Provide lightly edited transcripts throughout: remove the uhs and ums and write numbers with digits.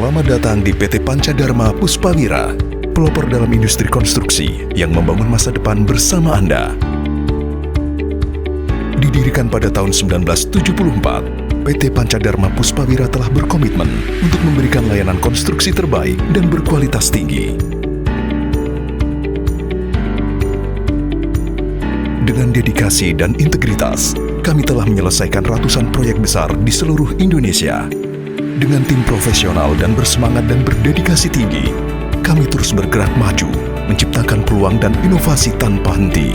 Selamat datang di PT Pancadharma Puspawira, pelopor dalam industri konstruksi yang membangun masa depan bersama Anda. Didirikan pada tahun 1974, PT Pancadharma Puspawira telah berkomitmen untuk memberikan layanan konstruksi terbaik dan berkualitas tinggi. Dengan dedikasi dan integritas, kami telah menyelesaikan ratusan proyek besar di seluruh Indonesia. Dengan tim profesional dan bersemangat dan berdedikasi tinggi, kami terus bergerak maju, menciptakan peluang dan inovasi tanpa henti.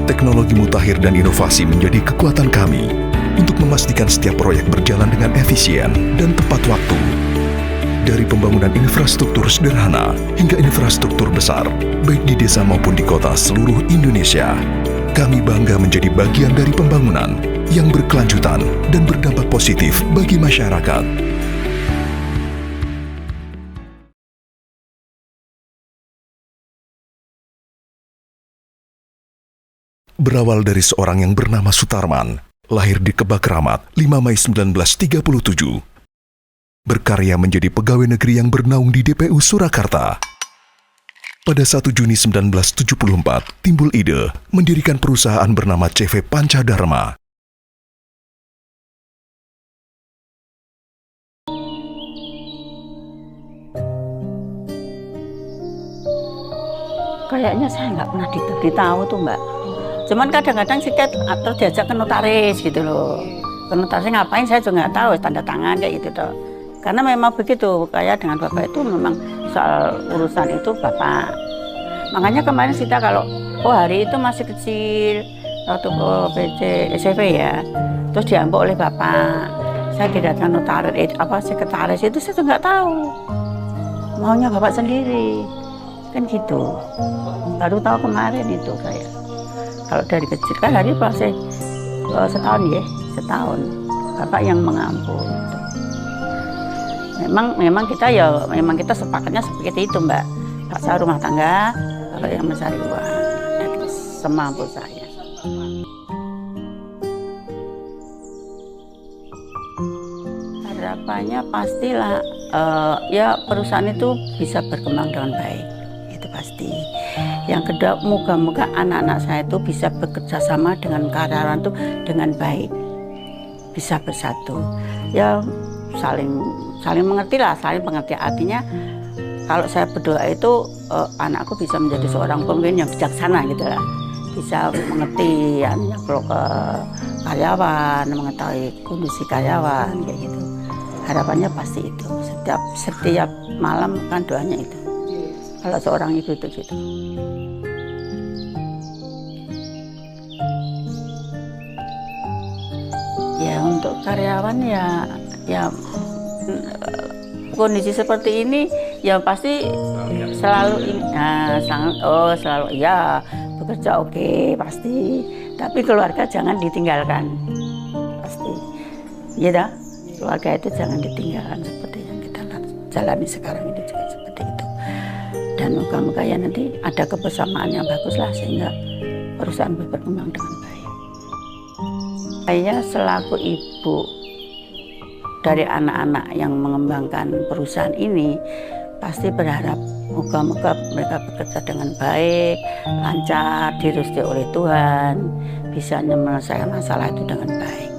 Teknologi mutakhir dan inovasi menjadi kekuatan kami untuk memastikan setiap proyek berjalan dengan efisien dan tepat waktu. Dari pembangunan infrastruktur sederhana hingga infrastruktur besar, baik di desa maupun di kota seluruh Indonesia, kami bangga menjadi bagian dari pembangunan yang berkelanjutan dan berdampak positif bagi masyarakat. Berawal dari seorang yang bernama Sutarman, lahir di Kebak Ramat 5 Mei 1937. Berkarya menjadi pegawai negeri yang bernaung di DPU Surakarta. Pada 1 Juni 1974, timbul ide mendirikan perusahaan bernama CV Pancadharma. Kayaknya saya nggak pernah diberitahu tuh Mbak. Cuman kadang-kadang sih atau diajak ke notaris gitu loh. Ke notaris ngapain saya juga nggak tahu, tanda tangan kayak gitu tuh. Karena memang begitu, kayak dengan Bapak itu memang soal urusan itu Bapak. Makanya kemarin kita kalau hari itu masih kecil, waktu ke PC SCV ya, terus diambil oleh Bapak. Saya didatangkan notaris, sekretaris itu saya juga nggak tahu. Maunya Bapak sendiri. Kan gitu, baru tahu kemarin itu saya. Kalau dari kecil kan hari masih setahun ya, setahun Bapak yang mengampun. Memang kita sepakatnya seperti itu Mbak. Saya rumah tangga, Bapak yang mencari uang, semampu saya. Harapannya pastilah ya perusahaan itu bisa berkembang dengan baik. Pasti. Yang kedua, moga-moga anak-anak saya itu bisa bekerja sama dengan karyawan itu dengan baik, bisa bersatu. Ya saling mengerti lah, saling mengerti artinya. Kalau saya berdoa itu anakku bisa menjadi seorang pemimpin yang bijaksana gitu lah, bisa mengerti ya, kalau ke karyawan, mengetahui kondisi karyawan kayak gitu. Harapannya pasti itu. Setiap malam kan doanya itu. Kalau seorang ibu itu gitu. Ya untuk karyawan ya kondisi seperti ini ya pasti selalu selalu ya bekerja oke, pasti. Tapi keluarga jangan ditinggalkan. Pasti. Ya dah, keluarga itu jangan ditinggalkan seperti yang kita jalani sekarang ini juga seperti itu. Dan moga-moga ya nanti ada kebersamaan yang bagus lah sehingga perusahaan berkembang dengan baik. Saya selaku ibu dari anak-anak yang mengembangkan perusahaan ini pasti berharap moga-moga mereka bekerja dengan baik, lancar, direstuui oleh Tuhan, bisa menyelesaikan masalah itu dengan baik.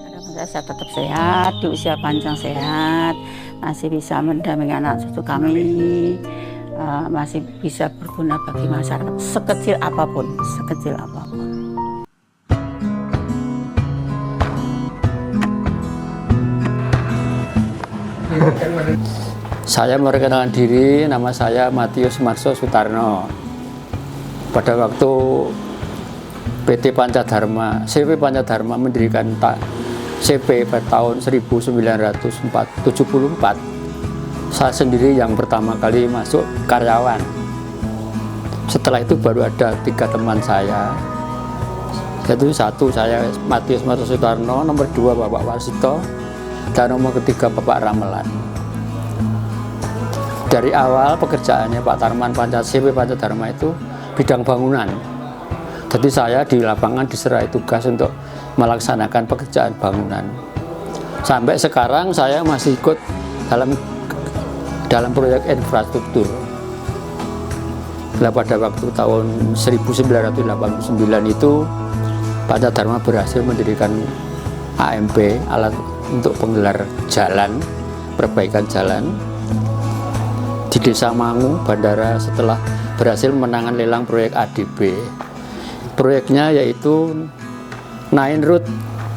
Harapan saya tetap sehat, di usia panjang sehat, masih bisa mendampingi anak cucu kami, masih bisa berguna bagi masyarakat sekecil apapun. Saya memperkenalkan diri, nama saya Matius Marso Sutarno. Pada waktu PT Pancadharma, CV Pancadharma mendirikan CV pada tahun 1974, saya sendiri yang pertama kali masuk karyawan. Setelah itu baru ada 3 teman saya. Yaitu 1 saya Matius Marso Sutarno, nomor 2 Bapak Warsito, dan nomor 3 Bapak Ramelan. Dari awal pekerjaannya Pak Tarman CV Pancadharma itu bidang bangunan. Jadi saya di lapangan diserai tugas untuk melaksanakan pekerjaan bangunan. Sampai sekarang saya masih ikut dalam proyek infrastruktur. Nah, pada waktu tahun 1989 itu Pancadharma berhasil mendirikan AMP, alat untuk penggelar jalan, perbaikan jalan di Desa Mangu, Bandara, setelah berhasil menangani lelang proyek ADB. Proyeknya yaitu Nine Road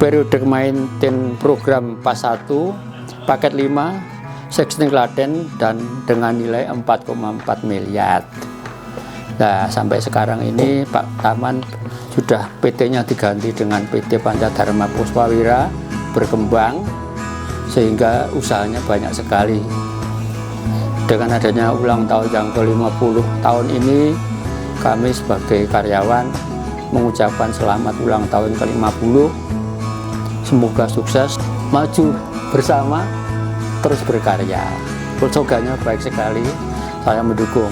periode maintenance program pas 1 paket 5 Sexting Klaten dan dengan nilai 4,4 miliar. Nah, sampai sekarang ini Pak Taman sudah PT-nya diganti dengan PT Pancadharma Puspawira, berkembang sehingga usahanya banyak sekali. Dengan adanya ulang tahun yang ke-50 tahun ini, kami sebagai karyawan mengucapkan selamat ulang tahun ke-50. Semoga sukses, maju bersama, terus berkarya. Slogannya baik sekali, saya mendukung.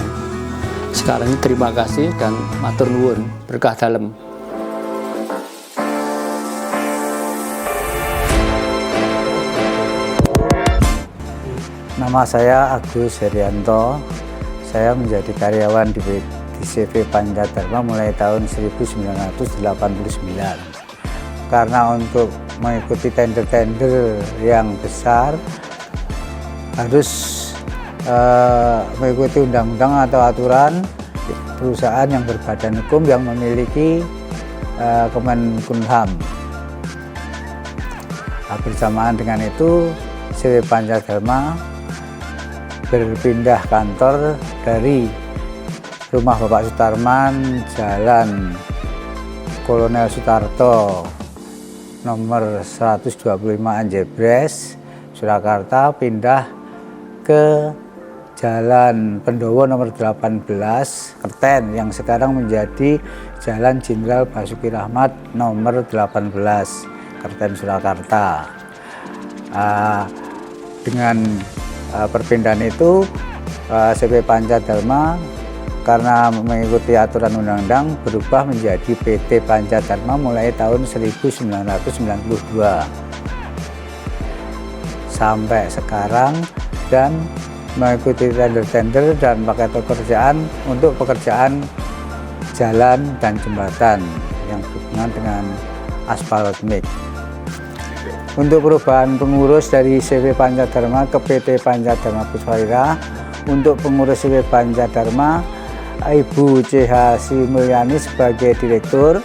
Sekarang ini terima kasih dan matur nuwun, berkah dalem. Nama saya Agus Herianto. Saya menjadi karyawan di CV Pancadharma mulai tahun 1989. Karena untuk mengikuti tender-tender yang besar harus mengikuti undang-undang atau aturan perusahaan yang berbadan hukum yang memiliki Kemenkumham. Bersamaan dengan itu, CV Pancadharma berpindah kantor dari rumah Bapak Sutarman, Jalan Kolonel Sutarto, nomor 125 Anjebres, Surakarta, pindah ke Jalan Pendowo nomor 18 Kerten yang sekarang menjadi Jalan Jenderal Basuki Rahmat nomor 18 Kerten, Surakarta. Dengan perpindahan itu, CV Pancadharma karena mengikuti aturan undang-undang berubah menjadi PT Pancadharma mulai tahun 1992 sampai sekarang, dan mengikuti tender-tender dan paket pekerjaan untuk pekerjaan jalan dan jembatan yang berhubungan dengan aspal mix. Untuk perubahan pengurus dari CV Pancadharma ke PT Pancadharma Puspawira, untuk pengurus CV Pancadharma Ibu CH Sri Mulyani sebagai direktur,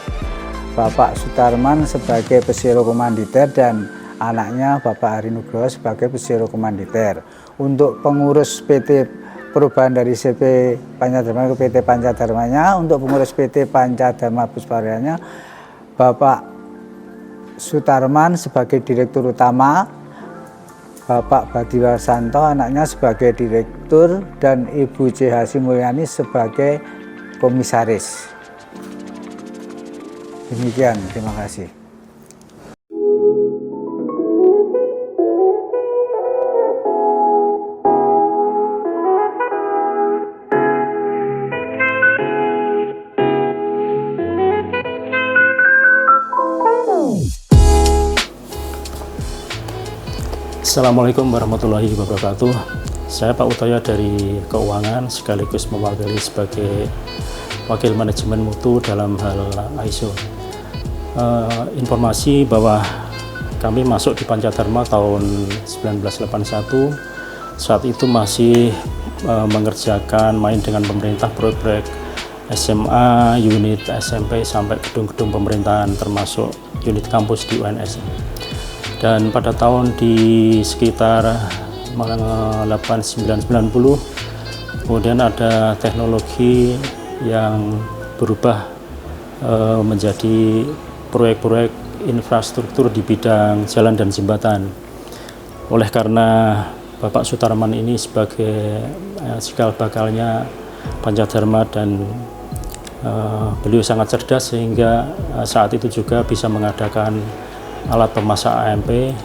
Bapak Sutarman sebagai Pesero Komanditer, dan anaknya Bapak Hari Nugroho sebagai Pesero Komanditer. Untuk pengurus PT perubahan dari CV Pancadharma ke PT Pancadharmanya, untuk pengurus PT Pancadharma Puspawiranya Bapak Sutarman sebagai direktur utama, Bapak Badiwarsanto anaknya sebagai direktur, dan Ibu CH Sri Mulyani sebagai komisaris. Demikian, terima kasih. Assalamualaikum warahmatullahi wabarakatuh. Saya Pak Utoyo dari Keuangan, sekaligus mewakili sebagai Wakil Manajemen Mutu dalam hal ISO. Informasi bahwa kami masuk di Pancadharma tahun 1981. Saat itu masih mengerjakan main dengan pemerintah proyek-proyek SMA, unit SMP, sampai gedung-gedung pemerintahan termasuk unit kampus di UNS. Dan pada tahun di sekitar 8990 kemudian ada teknologi yang berubah menjadi proyek-proyek infrastruktur di bidang jalan dan jembatan. Oleh karena Bapak Sutarman ini sebagai cikal bakalnya Pancadharma, dan beliau sangat cerdas sehingga saat itu juga bisa mengadakan alat pemasak AMP,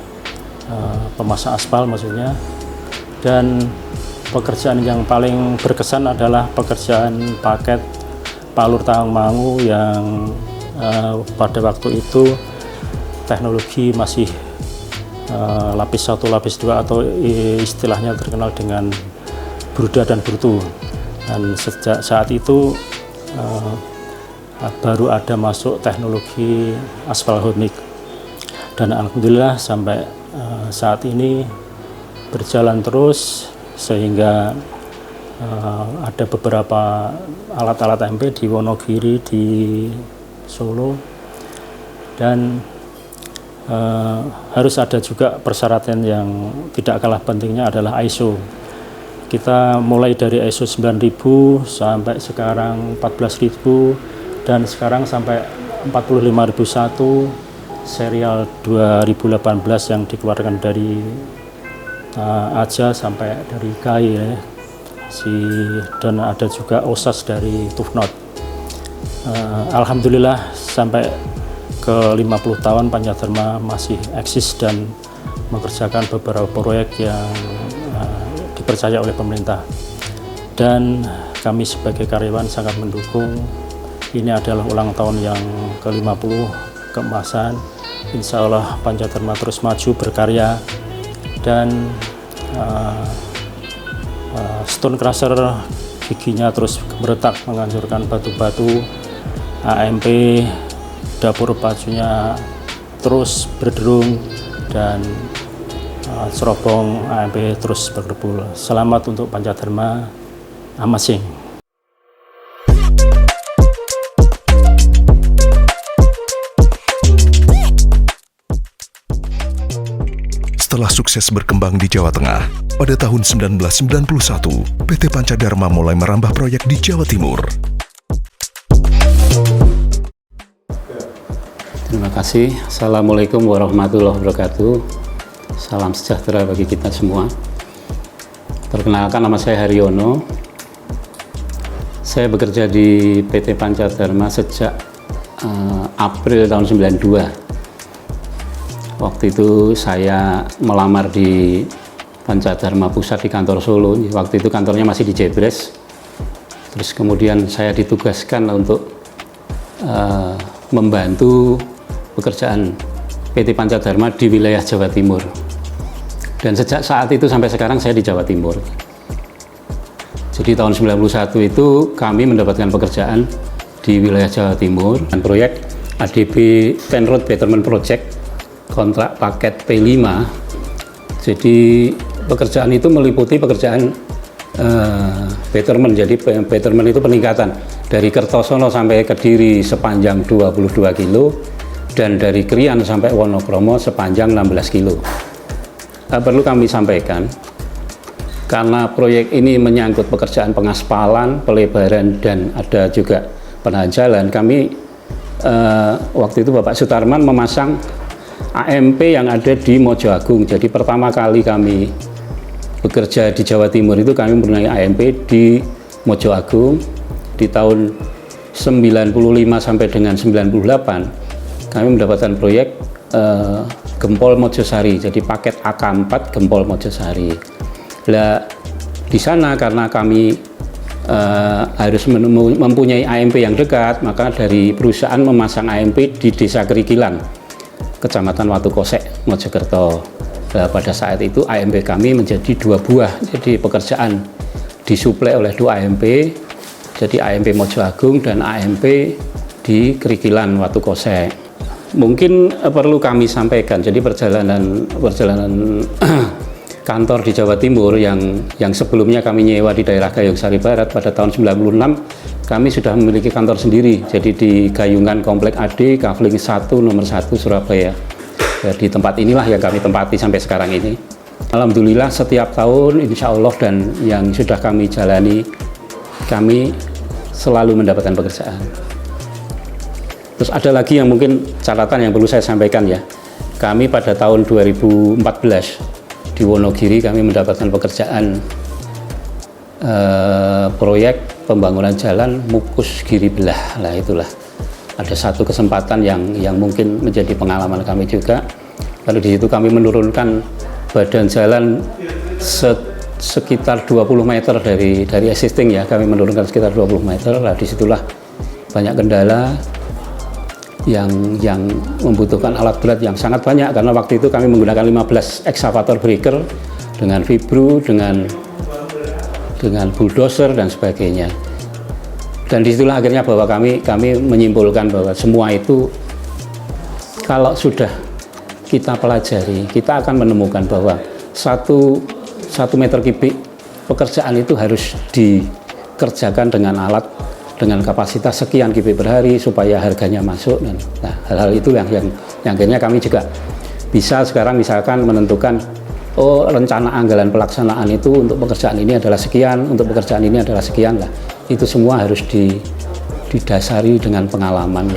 pemasak aspal maksudnya. Dan pekerjaan yang paling berkesan adalah pekerjaan paket Palur Tahang Mangu yang pada waktu itu teknologi masih lapis 1, lapis 2 atau istilahnya terkenal dengan Bruda dan Brutu. Dan sejak saat itu baru ada masuk teknologi aspal hormik. Dan alhamdulillah sampai saat ini berjalan terus sehingga ada beberapa alat-alat AMP di Wonogiri, di Solo, dan harus ada juga persyaratan yang tidak kalah pentingnya adalah ISO. Kita mulai dari ISO 9000 sampai sekarang 14000 dan sekarang sampai 45001 serial 2018 yang dikeluarkan dari AJA sampai dari KAI ya. Dan ada juga OSAS dari Tufnot. Alhamdulillah sampai ke 50 tahun Pancadarma masih eksis dan mengerjakan beberapa proyek yang dipercaya oleh pemerintah, dan kami sebagai karyawan sangat mendukung. Ini adalah ulang tahun yang ke-50 keemasan. Insya Allah Pancadarma terus maju berkarya, dan stone crusher giginya terus meretak menghancurkan batu-batu. AMP dapur bajunya terus berderung, dan cerobong AMP terus berdebu. Selamat untuk Pancadarma, Amasing. Setelah sukses berkembang di Jawa Tengah, pada tahun 1991, PT Pancadarma mulai merambah proyek di Jawa Timur. Terima kasih. Assalamualaikum warahmatullahi wabarakatuh. Salam sejahtera bagi kita semua. Perkenalkan, nama saya Haryono. Saya bekerja di PT Pancadarma sejak April tahun 92. Waktu itu saya melamar di Pancadarma Pusat di kantor Solo. Waktu itu kantornya masih di Jebres. Terus kemudian saya ditugaskan untuk membantu pekerjaan PT Pancadarma di wilayah Jawa Timur. Dan sejak saat itu sampai sekarang saya di Jawa Timur. Jadi tahun 91 itu kami mendapatkan pekerjaan di wilayah Jawa Timur dan proyek ADB 10 Road Betterment Project, kontrak paket P5. Jadi pekerjaan itu meliputi pekerjaan betterment. Jadi betterment itu peningkatan dari Kertosono sampai Kediri sepanjang 22 kilo dan dari Krian sampai Wonokromo sepanjang 16 kilo. Perlu kami sampaikan, karena proyek ini menyangkut pekerjaan pengaspalan, pelebaran, dan ada juga penahan jalan, kami waktu itu Bapak Sutarman memasang AMP yang ada di Mojo Agung. Jadi pertama kali kami bekerja di Jawa Timur itu kami mempunyai AMP di Mojo Agung. Di tahun 95 sampai dengan 98 kami mendapatkan proyek Gempol Mojosari, jadi paket AK4 Gempol Mojosari. Nah, di sana karena kami harus mempunyai AMP yang dekat, maka dari perusahaan memasang AMP di Desa Kerikilan, Kecamatan Watu Kosek, Mojokerto. Nah, pada saat itu AMP kami menjadi 2 buah, jadi pekerjaan disuplai oleh 2 AMP, jadi AMP Mojo Agung dan AMP di Kerikilan, Watu Kosek. Mungkin perlu kami sampaikan, jadi perjalanan kantor di Jawa Timur yang sebelumnya kami nyewa di daerah Gayung Sari Barat, pada tahun 96 kami sudah memiliki kantor sendiri, jadi di Gayungan Komplek AD Kavling 1 nomor 1 Surabaya. Di tempat inilah yang kami tempati sampai sekarang ini. Alhamdulillah setiap tahun insya Allah dan yang sudah kami jalani, kami selalu mendapatkan pekerjaan. Terus ada lagi yang mungkin catatan yang perlu saya sampaikan ya. Kami pada tahun 2014 di Wonogiri kami mendapatkan pekerjaan proyek pembangunan jalan Mukus Giri Belah. Nah itulah ada satu kesempatan yang mungkin menjadi pengalaman kami juga. Lalu di situ kami menurunkan badan jalan sekitar 20 meter dari existing ya. Kami menurunkan sekitar 20 meter. Nah disitulah banyak kendala. yang membutuhkan alat berat yang sangat banyak, karena waktu itu kami menggunakan 15 excavator breaker dengan vibro, dengan bulldozer dan sebagainya. Dan disitulah akhirnya bahwa kami menyimpulkan bahwa semua itu kalau sudah kita pelajari, kita akan menemukan bahwa satu meter kubik pekerjaan itu harus dikerjakan dengan alat dengan kapasitas sekian kubik per hari supaya harganya masuk. Nah, hal-hal itu yang akhirnya kami juga bisa sekarang misalkan menentukan, oh, rencana anggaran pelaksanaan itu untuk pekerjaan ini adalah sekian, untuk pekerjaan ini adalah sekian lah. Itu semua harus didasari dengan pengalaman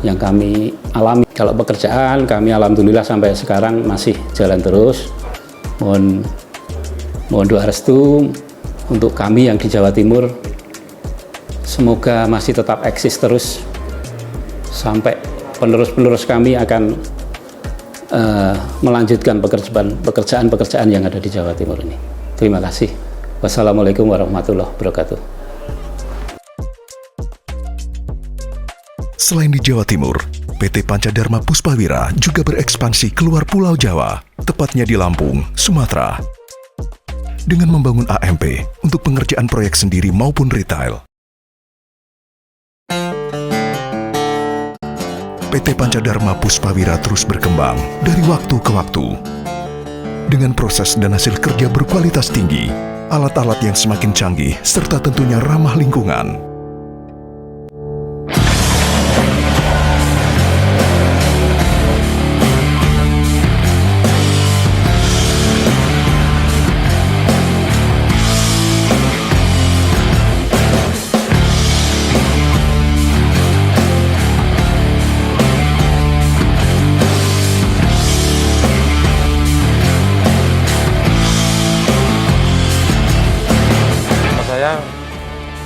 yang kami alami. Kalau pekerjaan kami alhamdulillah sampai sekarang masih jalan terus. Mohon doa restu untuk kami yang di Jawa Timur, semoga masih tetap eksis terus sampai penerus-penerus kami akan melanjutkan pekerjaan yang ada di Jawa Timur ini. Terima kasih. Wassalamualaikum warahmatullahi wabarakatuh. Selain di Jawa Timur, PT Pancadharma Puspawira juga berekspansi keluar Pulau Jawa, tepatnya di Lampung, Sumatera, dengan membangun AMP untuk pengerjaan proyek sendiri maupun retail. PT Pancadharma Puspawira terus berkembang dari waktu ke waktu. Dengan proses dan hasil kerja berkualitas tinggi, alat-alat yang semakin canggih, serta tentunya ramah lingkungan.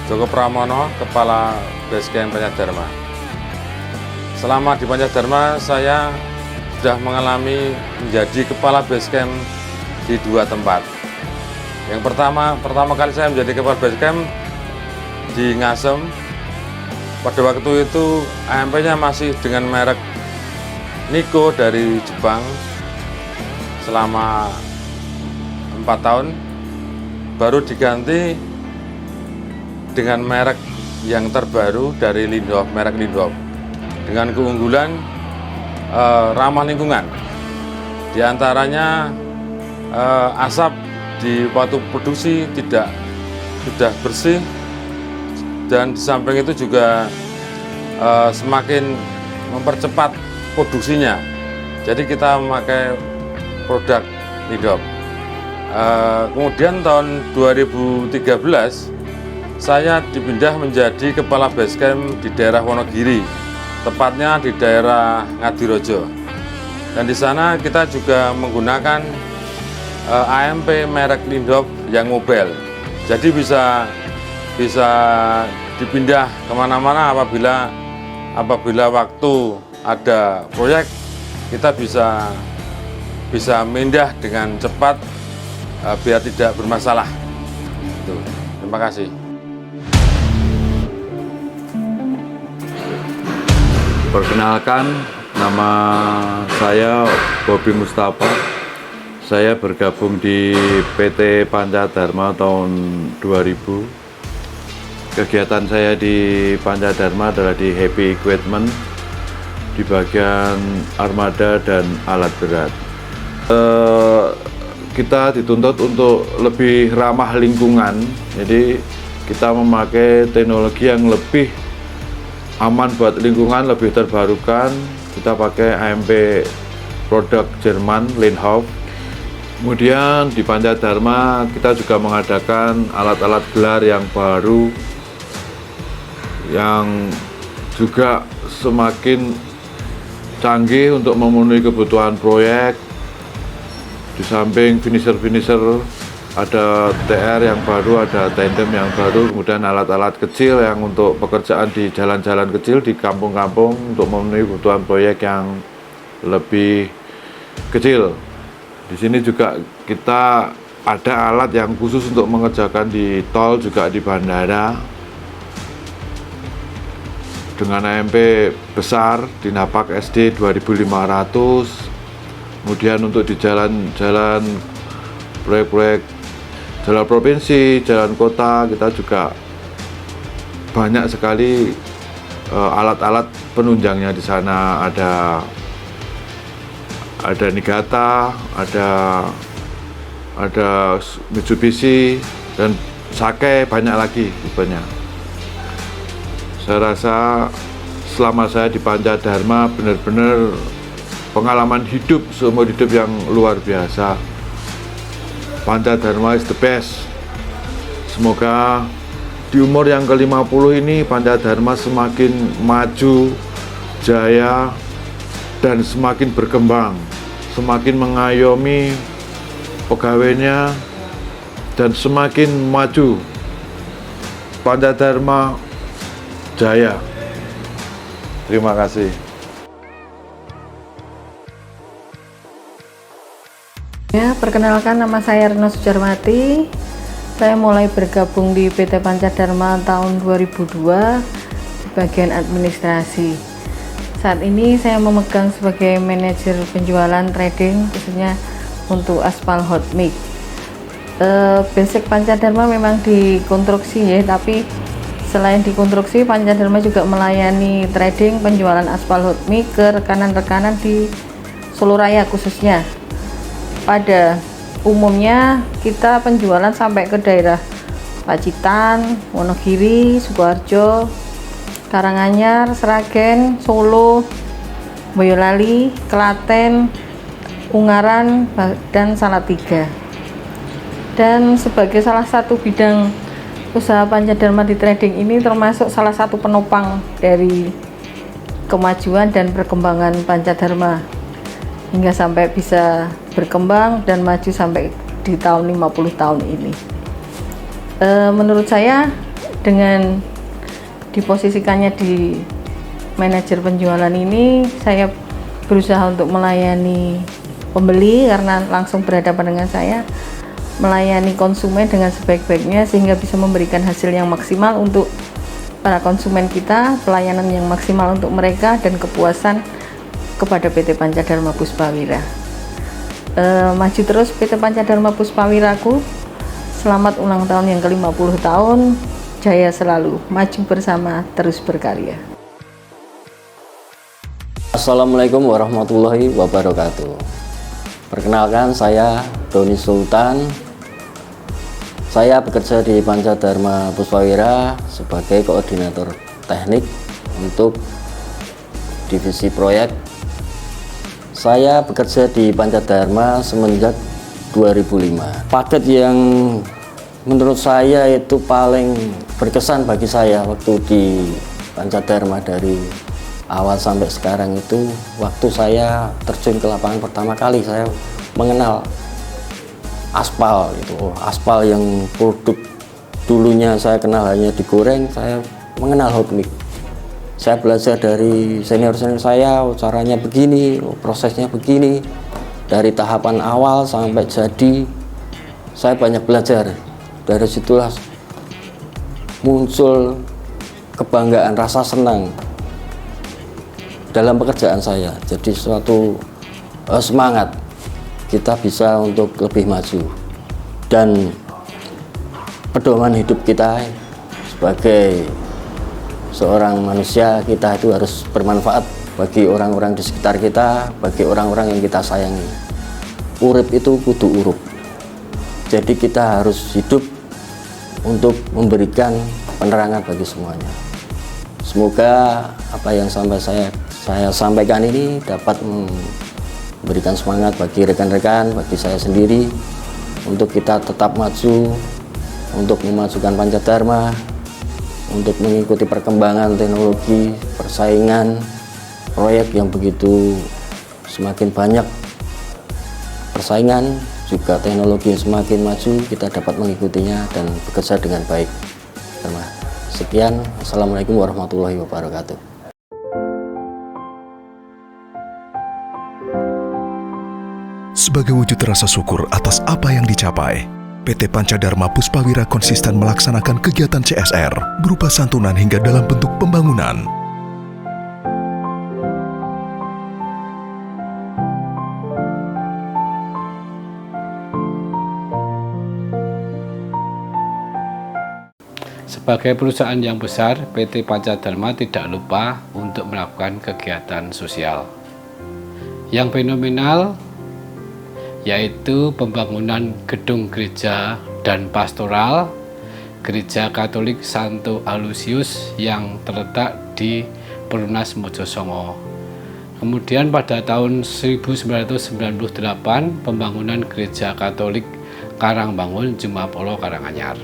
Joko Pramono, Kepala Basecamp Pancadharma. Selama di Pancadharma, saya sudah mengalami menjadi Kepala Basecamp di 2 tempat. Yang pertama kali saya menjadi Kepala Basecamp di Ngasem. Pada waktu itu AMP-nya masih dengan merek Nikko dari Jepang selama 4 tahun, baru diganti dengan merek yang terbaru dari Lindhoff, merek Lindhoff, dengan keunggulan ramah lingkungan. Di antaranya asap di waktu produksi sudah bersih, dan di samping itu juga semakin mempercepat produksinya. Jadi kita memakai produk Lindhoff. Kemudian tahun 2013 saya dipindah menjadi Kepala Basecamp di daerah Wonogiri, tepatnya di daerah Ngadirojo. Dan di sana kita juga menggunakan AMP merek Lindhoff yang mobile. Jadi bisa dipindah kemana-mana apabila waktu ada proyek, kita bisa pindah dengan cepat biar tidak bermasalah. Terima kasih. Perkenalkan, nama saya Bobi Mustafa. Saya bergabung di PT Pancadharma tahun 2000. Kegiatan saya di Pancadharma adalah di Heavy Equipment, di bagian armada dan alat berat. Kita dituntut untuk lebih ramah lingkungan, jadi kita memakai teknologi yang lebih aman buat lingkungan, lebih terbarukan. Kita pakai AMP produk Jerman Lindhoff. Kemudian di Pancadharma kita juga mengadakan alat-alat gelar yang baru yang juga semakin canggih untuk memenuhi kebutuhan proyek. Di samping finisher ada TR yang baru, ada tandem yang baru, kemudian alat-alat kecil yang untuk pekerjaan di jalan-jalan kecil, di kampung-kampung untuk memenuhi kebutuhan proyek yang lebih kecil. Di sini juga kita ada alat yang khusus untuk mengerjakan di tol, juga di bandara. dengan AMP besar di Napak SD 2.500. Kemudian untuk di jalan-jalan proyek-proyek jalan provinsi, jalan kota, kita juga banyak sekali alat-alat penunjangnya di sana. Ada Niigata, ada Mitsubishi dan Sake, banyak lagi tipenya. Saya rasa selama saya di Pancadharma benar-benar pengalaman hidup, seumur hidup yang luar biasa. Pancadharma is the best. Semoga di umur yang ke-50 ini Pancadharma semakin maju, jaya, dan semakin berkembang, semakin mengayomi pegawainya, dan semakin maju. Pancadharma jaya. Terima kasih. Ya, perkenalkan, nama saya Retno Sujarmati. Saya mulai bergabung di PT Pancadharma tahun 2002 di bagian administrasi. Saat ini saya memegang sebagai manajer penjualan trading, khususnya untuk aspal hot mix. Basic Pancadharma memang dikonstruksi ya, tapi selain dikonstruksi, Pancadharma juga melayani trading penjualan aspal hot mix ke rekanan-rekanan di Solo Raya khususnya. Pada umumnya kita penjualan sampai ke daerah Pacitan, Wonogiri, Sukoharjo, Karanganyar, Sragen, Solo, Boyolali, Klaten, Ungaran, dan Salatiga. Dan sebagai salah satu bidang usaha Pancadharma di trading ini termasuk salah satu penopang dari kemajuan dan perkembangan Pancadharma hingga sampai bisa berkembang dan maju sampai di tahun 50 tahun ini. Menurut saya dengan diposisikannya di manajer penjualan ini, saya berusaha untuk melayani pembeli karena langsung berhadapan dengan saya, melayani konsumen dengan sebaik-baiknya sehingga bisa memberikan hasil yang maksimal untuk para konsumen kita, pelayanan yang maksimal untuk mereka, dan kepuasan kepada PT Pancadharma Puspawira. Maju terus PT Pancadharma Puspawiraku. Selamat ulang tahun yang ke-50 tahun. Jaya selalu, maju bersama, terus berkarya. Assalamualaikum warahmatullahi wabarakatuh. Perkenalkan, saya Doni Sultan. Saya bekerja di Pancadharma Puspawira sebagai koordinator teknik untuk divisi proyek. Saya bekerja di Pancadharma semenjak 2005. Paket yang menurut saya itu paling berkesan bagi saya waktu di Pancadharma dari awal sampai sekarang itu, waktu saya terjun ke lapangan pertama kali, saya mengenal aspal itu. Aspal yang produk dulunya saya kenal hanya digoreng, saya mengenal hot mix. Saya belajar dari senior-senior saya, caranya begini, prosesnya begini. Dari tahapan awal sampai jadi, saya banyak belajar. Dari situlah muncul kebanggaan, rasa senang dalam pekerjaan saya. Jadi suatu semangat kita bisa untuk lebih maju. Dan pedoman hidup kita sebagai seorang manusia, kita itu harus bermanfaat bagi orang-orang di sekitar kita, bagi orang-orang yang kita sayangi. Urip itu kudu urup. Jadi kita harus hidup untuk memberikan penerangan bagi semuanya. Semoga apa yang sampai saya sampaikan ini dapat memberikan semangat bagi rekan-rekan, bagi saya sendiri, untuk kita tetap maju, untuk memajukan Pancadharma, untuk mengikuti perkembangan teknologi, persaingan, proyek yang begitu semakin banyak persaingan, juga teknologi yang semakin maju, kita dapat mengikutinya dan bekerja dengan baik. Sekian, Assalamualaikum warahmatullahi wabarakatuh. Sebagai wujud rasa syukur atas apa yang dicapai, PT Pancadharma Puspawira konsisten melaksanakan kegiatan CSR berupa santunan hingga dalam bentuk pembangunan. Sebagai perusahaan yang besar, PT Pancadharma tidak lupa untuk melakukan kegiatan sosial. Yang fenomenal yaitu pembangunan gedung gereja dan pastoral Gereja Katolik Santo Aloysius yang terletak di Perumnas Mojosongo. Kemudian pada tahun 1998 pembangunan Gereja Katolik Karangbangun Jumapolo Karanganyar.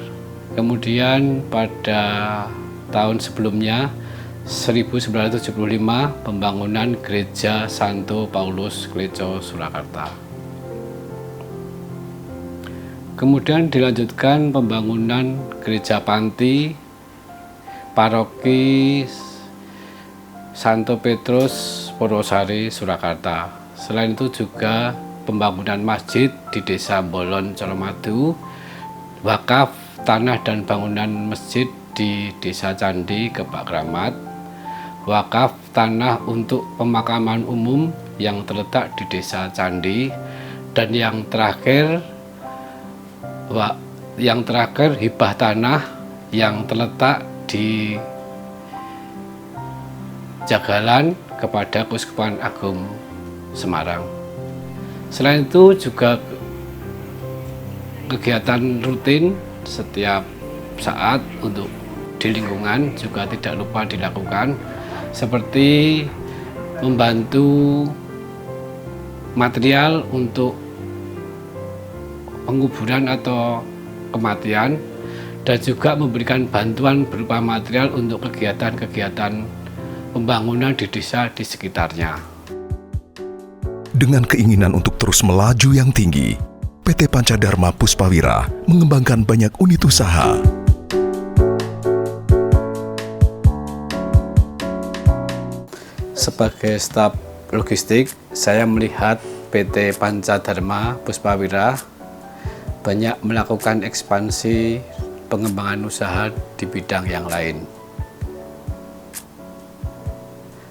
Kemudian pada tahun sebelumnya 1975 pembangunan Gereja Santo Paulus Kleco Surakarta. Kemudian dilanjutkan pembangunan Gereja Panti Paroki Santo Petrus Porosari Surakarta. Selain itu juga pembangunan masjid di Desa Bolon Colomadu, wakaf tanah dan bangunan masjid di Desa Candi Kebak Kramat, wakaf tanah untuk pemakaman umum yang terletak di Desa Candi, dan yang terakhir hibah tanah yang terletak di Jagalan kepada Keuskupan Agung Semarang. Selain itu juga kegiatan rutin setiap saat untuk di lingkungan juga tidak lupa dilakukan, seperti membantu material untuk penguburan atau kematian, dan juga memberikan bantuan berupa material untuk kegiatan-kegiatan pembangunan di desa di sekitarnya. Dengan keinginan untuk terus melaju yang tinggi, PT Pancadharma Puspawira mengembangkan banyak unit usaha. Sebagai staf logistik, saya melihat PT Pancadharma Puspawira banyak melakukan ekspansi pengembangan usaha di bidang yang lain,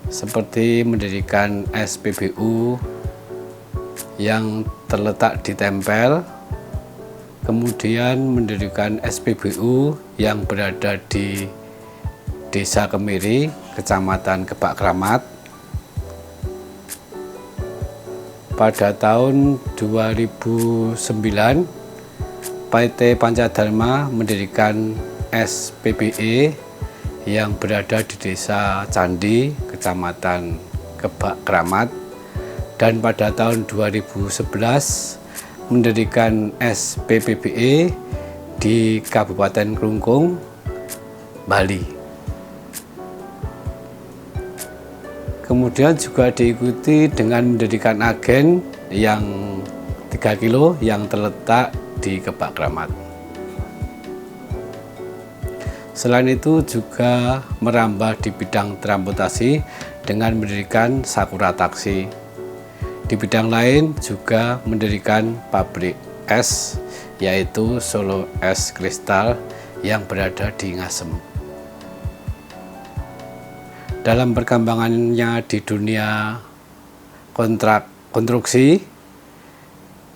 seperti mendirikan SPBU yang terletak di Tempel, kemudian mendirikan SPBU yang berada di Desa Kemiri, Kecamatan Kebak Kramat. Pada tahun 2009, PT Pancadharma mendirikan SPBE yang berada di Desa Candi, Kecamatan Kebak Kramat, dan pada tahun 2011 mendirikan SPPBE di Kabupaten Klungkung, Bali. Kemudian juga diikuti dengan mendirikan agen yang 3 kilo yang terletak di Kebak Kramat. Selain itu juga merambah di bidang transportasi dengan mendirikan Sakura Taksi. Di bidang lain juga mendirikan pabrik es, yaitu Solo Es Kristal yang berada di Ngasem. Dalam perkembangannya di dunia konstruksi,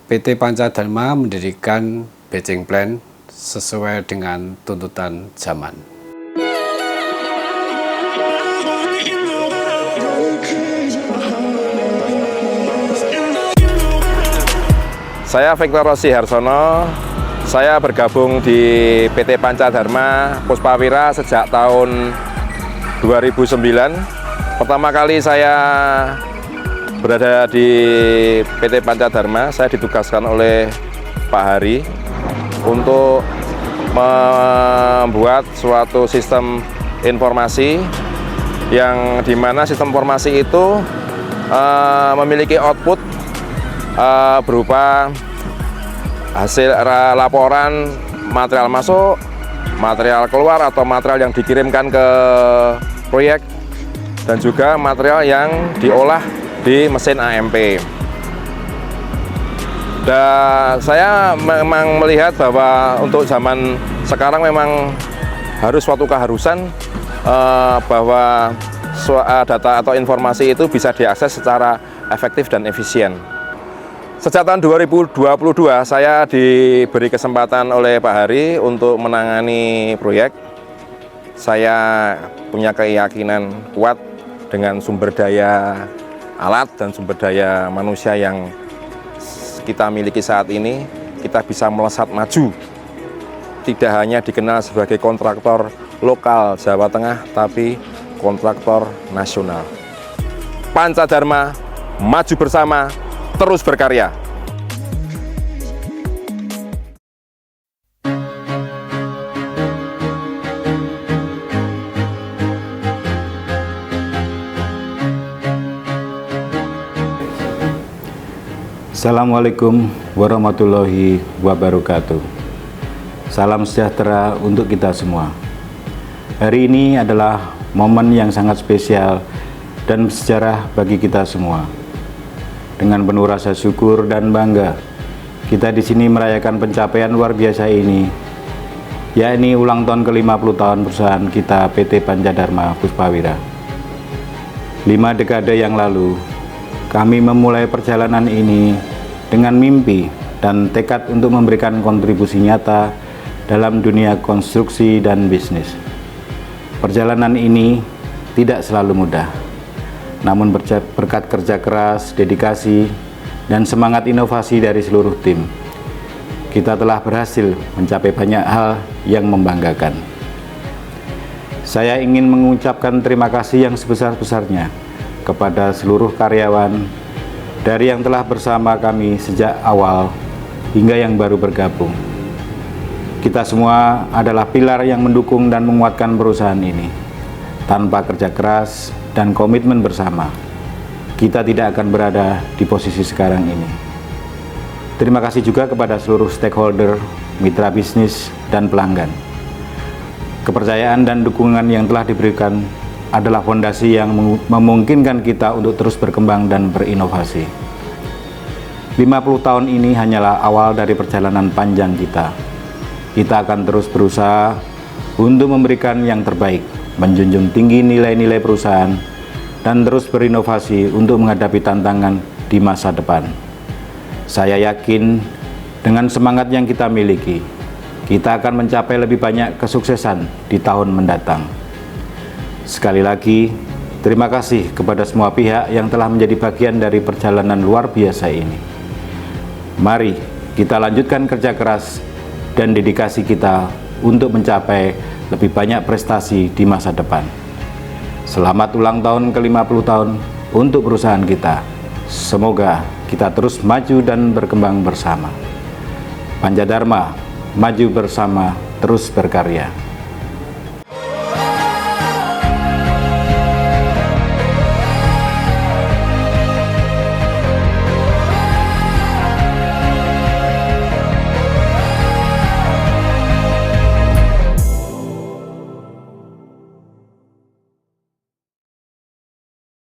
PT Pancadharma mendirikan batching plant sesuai dengan tuntutan zaman. Saya Victor Rossi Harsono, saya bergabung di PT Pancadharma Puspawira sejak tahun 2009. Pertama kali saya berada di PT Pancadharma, saya ditugaskan oleh Pak Hari untuk membuat suatu sistem informasi yang dimana sistem informasi itu memiliki output berupa hasil laporan material masuk, material keluar atau material yang dikirimkan ke proyek, dan juga material yang diolah di mesin AMP. Dan saya memang melihat bahwa untuk zaman sekarang memang harus suatu keharusan bahwa data atau informasi itu bisa diakses secara efektif dan efisien. Sejak tahun 2022 saya diberi kesempatan oleh Pak Hari untuk menangani proyek saya punya keyakinan kuat dengan sumber daya alat dan sumber daya manusia yang kita miliki saat ini, kita bisa melesat maju. Tidak hanya dikenal sebagai kontraktor lokal Jawa Tengah, tapi kontraktor nasional. Pancadharma, maju bersama, terus berkarya. Assalamualaikum warahmatullahi wabarakatuh. Salam sejahtera untuk kita semua. Hari ini adalah momen yang sangat spesial dan bersejarah bagi kita semua. Dengan penuh rasa syukur dan bangga, kita di sini merayakan pencapaian luar biasa ini, yakni ulang tahun ke-50 tahun perusahaan kita PT Pancadharma Puspawira. 5 dekade yang lalu, kami memulai perjalanan ini dengan mimpi dan tekad untuk memberikan kontribusi nyata dalam dunia konstruksi dan bisnis. Perjalanan ini tidak selalu mudah, namun berkat kerja keras, dedikasi, dan semangat inovasi dari seluruh tim, kita telah berhasil mencapai banyak hal yang membanggakan. Saya ingin mengucapkan terima kasih yang sebesar-besarnya kepada seluruh karyawan, dari yang telah bersama kami sejak awal hingga yang baru bergabung. Kita semua adalah pilar yang mendukung dan menguatkan perusahaan ini. Tanpa kerja keras dan komitmen bersama, kita tidak akan berada di posisi sekarang ini. Terima kasih juga kepada seluruh stakeholder, mitra bisnis, dan pelanggan. Kepercayaan dan dukungan yang telah diberikan adalah fondasi yang memungkinkan kita untuk terus berkembang dan berinovasi. 50 tahun ini hanyalah awal dari perjalanan panjang kita. Kita akan terus berusaha untuk memberikan yang terbaik, menjunjung tinggi nilai-nilai perusahaan, dan terus berinovasi untuk menghadapi tantangan di masa depan. Saya yakin dengan semangat yang kita miliki, kita akan mencapai lebih banyak kesuksesan di tahun mendatang. Sekali lagi, terima kasih kepada semua pihak yang telah menjadi bagian dari perjalanan luar biasa ini. Mari kita lanjutkan kerja keras dan dedikasi kita untuk mencapai lebih banyak prestasi di masa depan. Selamat ulang tahun ke-50 tahun untuk perusahaan kita. Semoga kita terus maju dan berkembang bersama. Pancadharma, maju bersama, terus berkarya.